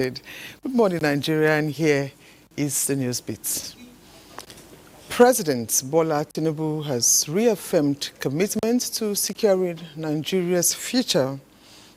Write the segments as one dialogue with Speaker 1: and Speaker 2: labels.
Speaker 1: Good morning, Nigerian. Here is the news bits. President Bola Tinubu has reaffirmed commitment to securing Nigeria's future,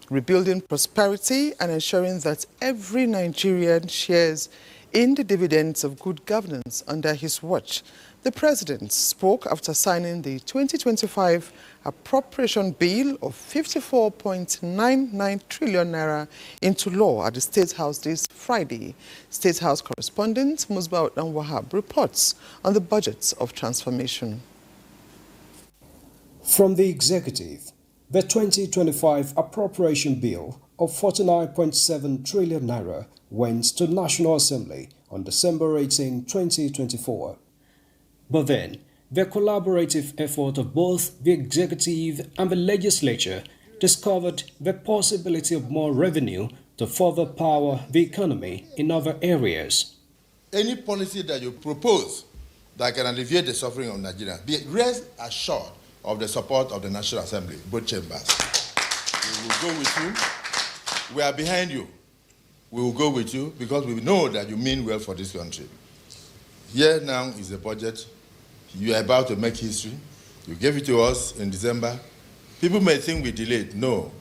Speaker 1: rebuilding prosperity and ensuring that every Nigerian shares in the dividends of good governance under his watch. The president spoke after signing the 2025 appropriation bill of 54.99 trillion naira into law at the State House this Friday. State House correspondent Musbah Wahab reports on the budget of transformation.
Speaker 2: From the executive, the 2025 appropriation bill of 49.7 trillion naira went to the National Assembly on December 18, 2024. But then, the collaborative effort of both the executive and the legislature discovered the possibility of more revenue to further power the economy in other areas.
Speaker 3: Any policy that you propose that can alleviate the suffering of Nigerians, be rest assured of the support of the National Assembly, both chambers. We will go with you. We are behind you. We will go with you because we know that you mean well for this country. Here now is the budget. You are about to make history. You gave it to us in December. People may think we delayed. No.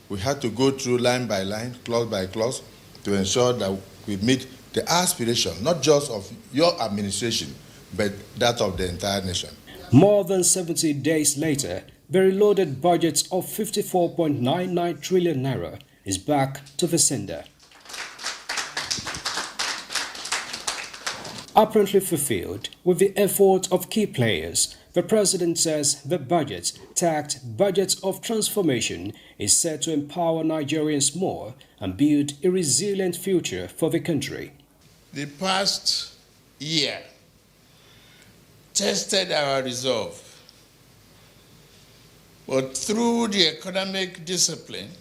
Speaker 3: We had to go through line by line, clause by clause, to ensure that we meet the aspiration, not just of your administration, but that of the entire nation.
Speaker 2: More than 70 days later, the reloaded budget of 54.99 trillion naira is back to the sender. Apparently fulfilled with the effort of key players, the president says the budget, tagged Budget of Transformation, is set to empower Nigerians more and build a resilient future for the country.
Speaker 4: The past year tested our resolve, but through the economic discipline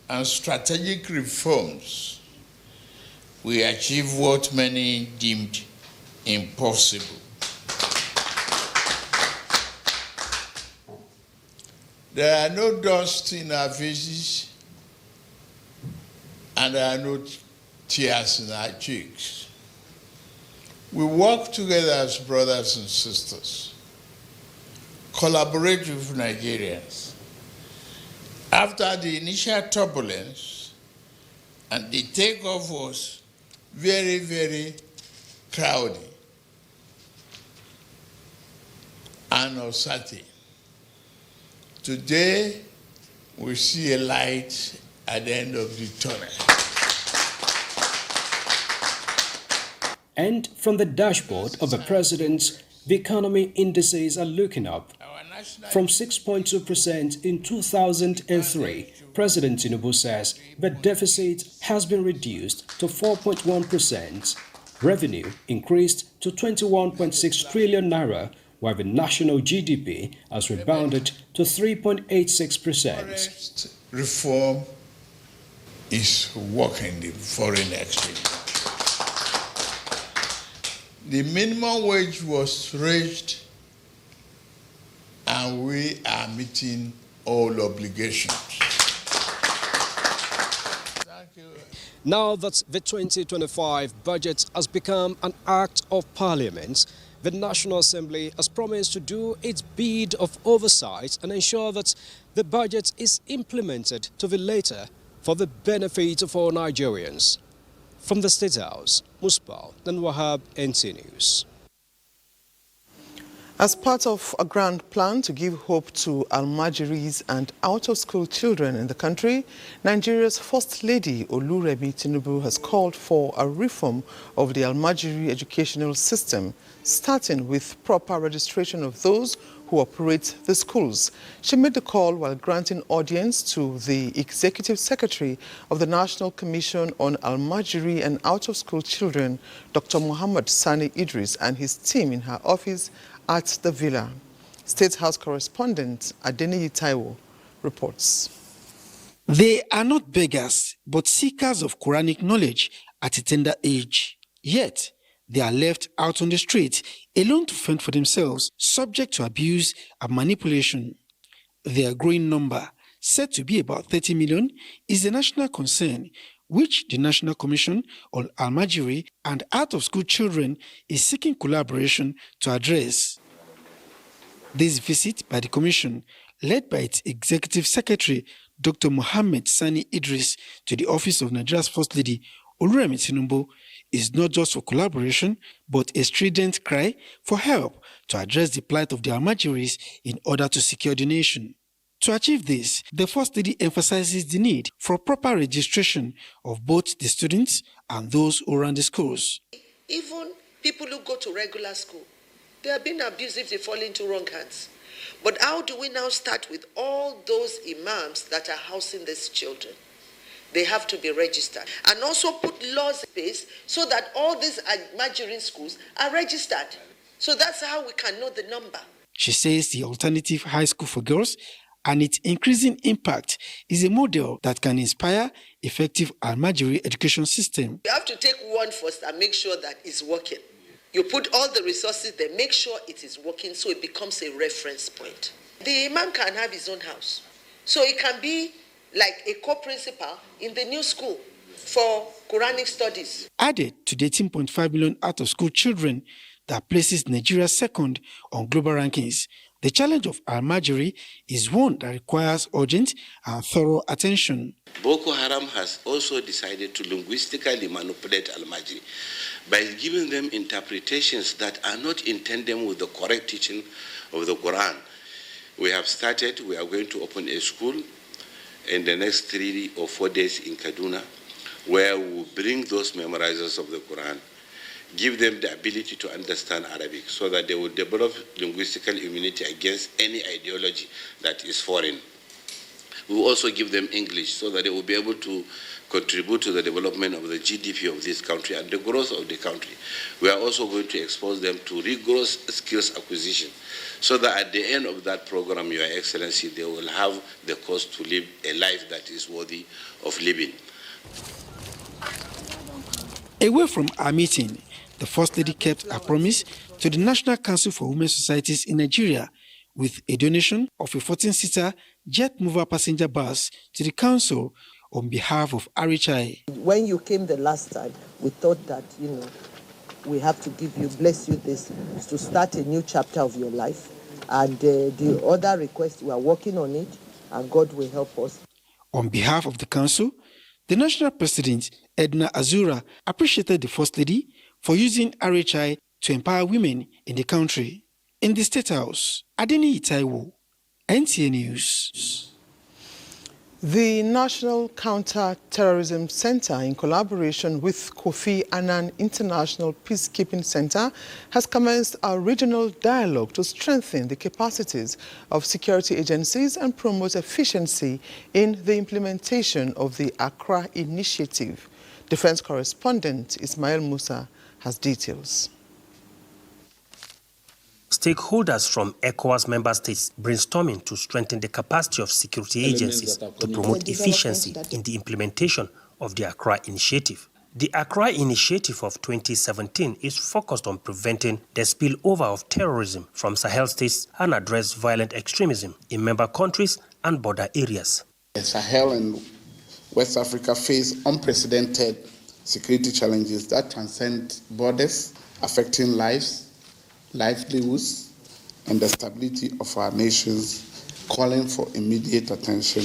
Speaker 4: and strategic reforms, we achieved what many deemed impossible. There are no dust in our faces, and there are no tears in our cheeks. We work together as brothers and sisters, collaborate with Nigerians. After the initial turbulence, and the takeoff was very, very cloudy and uncertain. Today, we see a light at the end of the tunnel.
Speaker 2: And from the dashboard of the president, the economy indices are looking up. From 6.2% in 2003, President Tinubu says the deficit has been reduced to 4.1%. Revenue increased to 21.6 trillion naira, while the national GDP has rebounded to 3.86%.
Speaker 4: Reform is working the foreign exchange. The minimum wage was raised, and we are meeting all obligations. Thank you.
Speaker 2: Now that the 2025 budget has become an act of parliament, the National Assembly has promised to do its bit of oversight and ensure that the budget is implemented to the letter for the benefit of all Nigerians. From the State House, Musbah Wahab, NTA News.
Speaker 1: As part of a grand plan to give hope to Almajiris and out-of-school children in the country, Nigeria's First Lady Oluremi Tinubu has called for a reform of the Almajiri educational system, starting with proper registration of those who operate the schools. She made the call while granting audience to the Executive Secretary of the National Commission on Almajiri and Out-of-School Children, Dr. Muhammad Sani Idris, and his team in her office at the villa. State House correspondent Adeniyi Taiwo reports.
Speaker 5: They are not beggars, but seekers of Quranic knowledge at a tender age. Yet, they are left out on the street, alone to fend for themselves, subject to abuse and manipulation. Their growing number, said to be about 30 million, is a national concern, which the National Commission on Almajiri and Out-of-School Children is seeking collaboration to address. This visit by the Commission, led by its Executive Secretary, Dr. Mohammed Sani Idris, to the office of Nigeria's First Lady, Oluremi Tinubu, is not just for collaboration, but a strident cry for help to address the plight of the Almajiris in order to secure the nation. To achieve this, the First Lady emphasizes the need for proper registration of both the students and those who run the schools.
Speaker 6: Even people who go to regular school, they are being abused if they fall into wrong hands. But how do we now start with all those imams that are housing these children? They have to be registered. And also put laws in place so that all these Nigerian schools are registered. So that's how we can know the number.
Speaker 5: She says the alternative high school for girls and its increasing impact is a model that can inspire effective Almajiri education system.
Speaker 6: You have to take one first and make sure that it's working. You put all the resources there, make sure it is working so it becomes a reference point. The imam can have his own house. So it can be like a co-principal in the new school for Quranic studies.
Speaker 5: Added to the 18.5 million out-of-school children that places Nigeria second on global rankings, the challenge of Almajiri is one that requires urgent and thorough attention.
Speaker 7: Boko Haram has also decided to linguistically manipulate Almajiri by giving them interpretations that are not in tandem with the correct teaching of the Quran. We are going to open a school in the next 3 or 4 days in Kaduna, where we will bring those memorizers of the Quran, give them the ability to understand Arabic so that they will develop linguistical immunity against any ideology that is foreign. We will also give them English so that they will be able to contribute to the development of the GDP of this country and the growth of the country. We are also going to expose them to rigorous skills acquisition so that at the end of that program, Your Excellency, they will have the cause to live a life that is worthy of living.
Speaker 5: Away from our meeting, the First Lady kept her promise to the National Council for Women Societies in Nigeria with a donation of a 14-seater jet mover passenger bus to the council on behalf of RHI.
Speaker 6: When you came the last time, we thought that, we have to bless you this to start a new chapter of your life. And the other request, we are working on it, and God will help us.
Speaker 5: On behalf of the council, the National President, Edna Azura, appreciated the First Lady for using RHI to empower women in the country. In the State House, Adeni Itaiwo, NTA News.
Speaker 1: The National Counter-Terrorism Center, in collaboration with Kofi Annan International Peacekeeping Center, has commenced a regional dialogue to strengthen the capacities of security agencies and promote efficiency in the implementation of the Accra Initiative. Defense correspondent Ismail Musa has details.
Speaker 8: Stakeholders from ECOWAS member states brainstorming to strengthen the capacity of security agencies to promote efficiency in the implementation of the Accra Initiative. The Accra Initiative of 2017 is focused on preventing the spillover of terrorism from Sahel states and address violent extremism in member countries and border areas.
Speaker 9: The Sahel and West Africa face unprecedented security challenges that transcend borders, affecting lives, livelihoods, and the stability of our nations, calling for immediate attention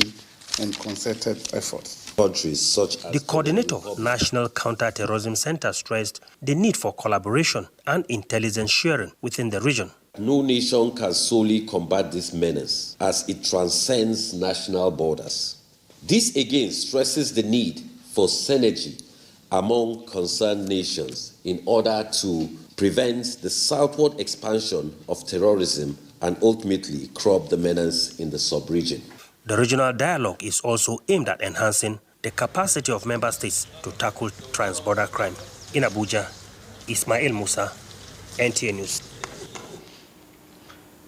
Speaker 9: and concerted efforts.
Speaker 8: Countries such as the coordinator of National Counter-Terrorism Center stressed the need for collaboration and intelligence sharing within the region.
Speaker 10: No nation can solely combat this menace as it transcends national borders. This again stresses the need for synergy among concerned nations in order to prevent the southward expansion of terrorism and ultimately curb the menace in the sub-region.
Speaker 8: The regional dialogue is also aimed at enhancing the capacity of member states to tackle trans-border crime. In Abuja, Ismail Musa, NTA News.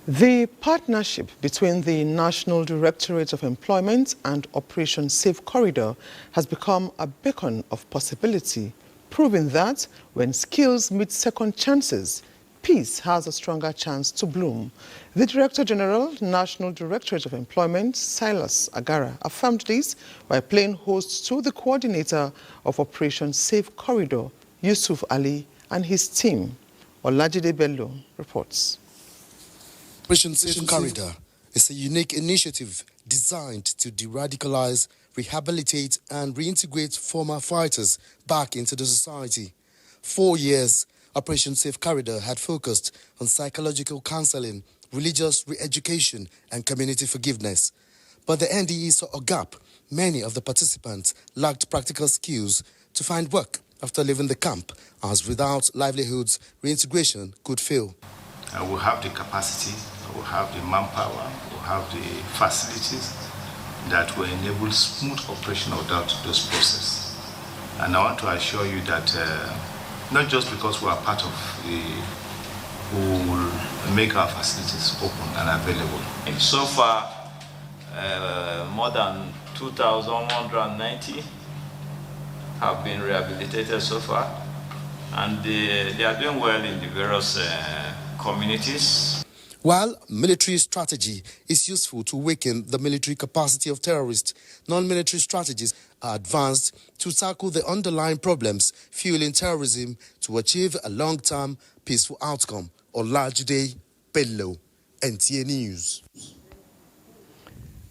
Speaker 1: The partnership between the National Directorate of Employment and Operation Safe Corridor has become a beacon of possibility, proving that when skills meet second chances, peace has a stronger chance to bloom. The Director General, National Directorate of Employment, Silas Agara, affirmed this by playing host to the coordinator of Operation Safe Corridor, Yusuf Ali, and his team. Olajide Bello reports.
Speaker 11: Operation Safe Corridor is a unique initiative designed to de-radicalize, rehabilitate and reintegrate former fighters back into the society. 4 years, Operation Safe Corridor had focused on psychological counseling, religious re-education and community forgiveness. But the NDE saw a gap. Many of the participants lacked practical skills to find work after leaving the camp, as without livelihoods, reintegration could fail.
Speaker 12: We have the capacity, we have the manpower, we have the facilities that will enable smooth operation of those processes. And I want to assure you that not just because we are part of we will make our facilities open and available.
Speaker 13: So far, more than 2,190 have been rehabilitated so far, and they are doing well in the various communities.
Speaker 11: While military strategy is useful to weaken the military capacity of terrorists, non-military strategies are advanced to tackle the underlying problems fueling terrorism to achieve a long-term peaceful outcome. Olajide Bello, NTA News.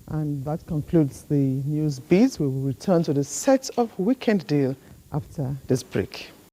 Speaker 1: And that concludes the news beat. We will return to the set of Weekend Deal after this break.